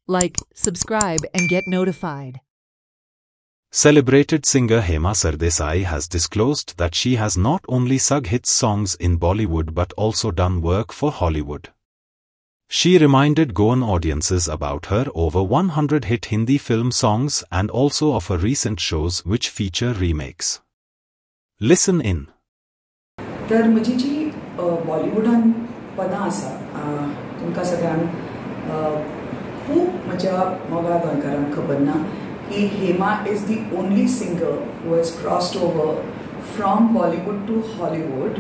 like, subscribe and get notified. Celebrated singer Hema Sardesai has disclosed that she has not only sung hit songs in Bollywood but also done work for Hollywood. She reminded Goan audiences about her over 100 hit Hindi film songs and also of her recent shows which feature remakes. Listen in. तर म्हजी जी बॉलिवूडान पदां आसा तुमकां सगळ्यांक खूब म्हज्या मोगा गोंयकारांक खबर ना की Hema is the only singer who has crossed over from Bollywood to Hollywood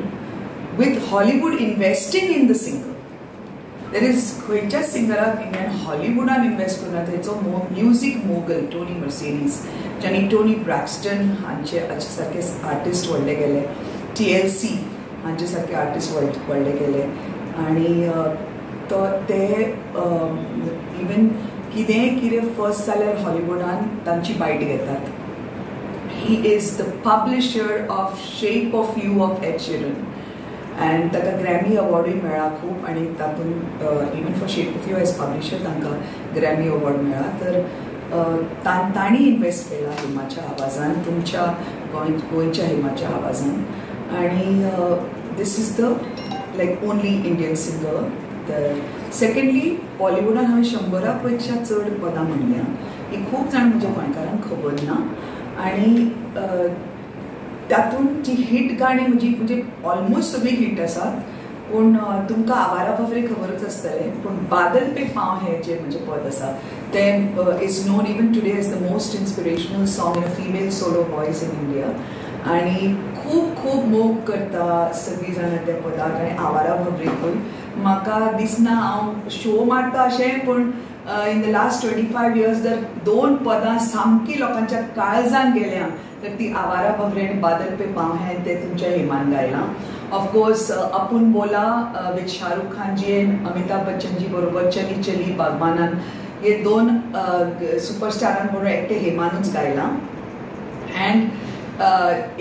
with Hollywood investing in the singer. There is खंयच्याच सिंगराक इंडियन हॉलिवूडान इन्वेस्ट करना. थंयचो म्युझिक मोगल टोनी मर्सिडीज ज्यांनी टोनी ब्रॅक्स्टन हांचे सारके आर्टिस्ट व्हडले गेले, TLC हांचे सारके आर्टिस्ट व्हडले गेले आनी तो ते इवन कितें फर्स्ट जाल्यार हॉलिवूडान तांची बायट घेतात. He is the publisher of shape of you of Ed Sheeran and ताका ग्रॅमी अवॉर्डूय मेळ्ळा खूब आनी तातूंत even for shape of you as publisher तांकां ग्रॅमी अवॉर्ड मेळ्ळा. तर तांणी इन्वेस्ट केला हेमाच्या आवाजान, तुमच्या गोंयच्या हेमाच्या आवाजान. आनी this is the like only Indian singer. तर सेकंडली बॉलिवूडान हांवें 100 पेक्षा चड पदां म्हणल्या. ही खूब जाण म्हज्या गोंयकारांक खबर ना आनी तातूंत जी हिट गाणी म्हणजे ऑलमोस्ट सगळी हिट आसात. पूण तुमकां आवारा बाबरे खबरच आसतलें, पूण बादल पे पांव हें जें म्हजें पद आसा तें is known even today as the most inspirational song in a female solo voice in India. आनी खूब मोग करता सगळीं जाणां त्या पदाक आनी आवारा बाबरेकूय. म्हाका दिसना हांव शो मारता अशें, पूण इन द लास्ट 25 years जर 2 पदां सामकी लोकांच्या काळजान गेल्या तर ती आवारा बाबरे आनी बादल पे पांव हें ते तुमच्या हेमान गायलां. ऑफकोर्स अपुन बोला विथ शाहरुख खान जी एंड अमिताभ बच्चन जी बरोबर चली चली बागबानान हे 2 सुपरस्टारां बरोबर एकटे हेमानूच गायलां. एंड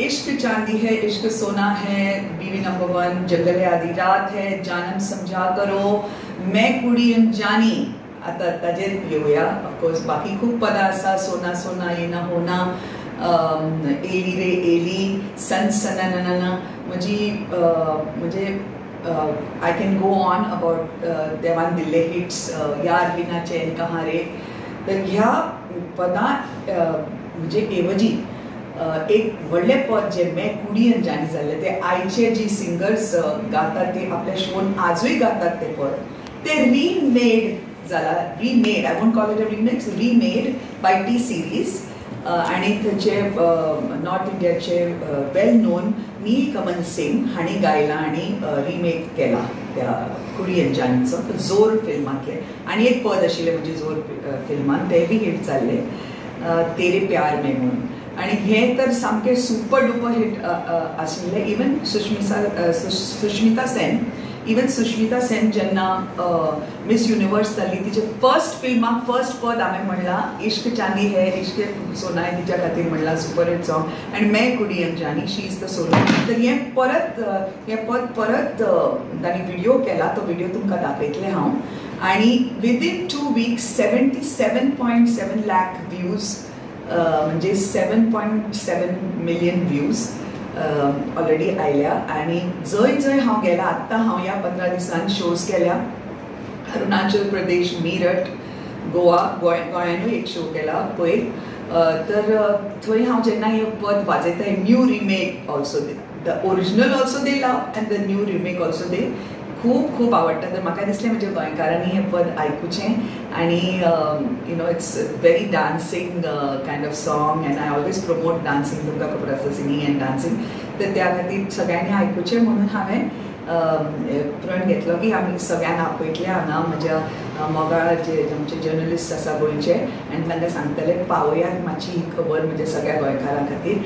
इश्क चांदी है, इश्क सोना है, बीवी नंबर 1, जंगल है, आधी रात है, जानम समझा करो, मैं कुड़ी अनजानी. आता ताजेर येवया. ऑफकोर्स बाकी खूब पदां आसा, सोना सोना ये ना होना, एली रे एली, सन सनननना. म्हणजे I can go on about देवान दिल्ले हिट्स, यार बिना चैन कहाँ रे. तर ह्या पदां म्हणजे ऐवजी एक व्हडलें पद जे मैं कुडी अनजानी जाल्लें ते आयचे जी सिंगर्स गातात ते आपल्या शोन आजूय गातात ते पद ते रिमेड जाला. Remade, I won't call it a remix, remade by T Series. आनी थंयचे नॉर्थ इंडियाचे वेल नोन नीलकमल सिंग हांणी गायलां आनी रिमेक केला त्या कुडी अंजानीचो जोर फिल्मांतले. आनी एक पद आशिल्लें म्हणजे जोर फिल्मान तें बी हिट जाल्लें, तेरे प्यार में म्हणून. आनी हें तर सामकें सुपर डुपर हिट आशिल्लें. इवन सुष्मिता सेन जेन्ना मिस युनिवर्स जाल्ली तिचे फर्स्ट फिल्माक फर्स्ट पद हांवें म्हणलां इश्क चांदी है, इश्क सोना है तिच्या खातीर म्हणलां सुपर हिट सॉंग. आनी मैं कुडी अंजानी शी इज द सोलो. तर हें पद परत तांणी व्हिडिओ केला. तो व्हिडिओ तुमकां दाखयतलें हांव. आनी विदीन 2 weeks 77.7 lakh व्ह्यूज म्हणजे 7.7 million व्ह्यूज ऑलरेडी आयल्या. आनी जंय हांव गेलां आत्तां हांव ह्या 15 दिसान शोज केल्या. अरुणाचल प्रदेश, मीरठ, गोवा, गोंयानूय एक शो केला पळय. तर थंय हांव जेन्ना हें पद वाजयता new remake also the original also they love end the new remake also they खूब आवडटा. तर म्हाका दिसलें म्हणजे गोंयकारांनी हें पद आयकुचें. आनी you know it's very dancing kind of song end I always promote dancing. तुमकां खबर आसा सिंगींग एंड डान्सिंग. तर त्या खातीर सगळ्यांनी आयकुचें म्हणून हांवें प्रण घेतलो की आमी सगळ्यांक आपयतले हांगा म्हज्या मोगाळ जे आमचे जर्नलिस्ट आसा गोंयचे आनी तांकां सांगतले पावयात मातशी ही खबर म्हणजे सगळ्या गोंयकारां खातीर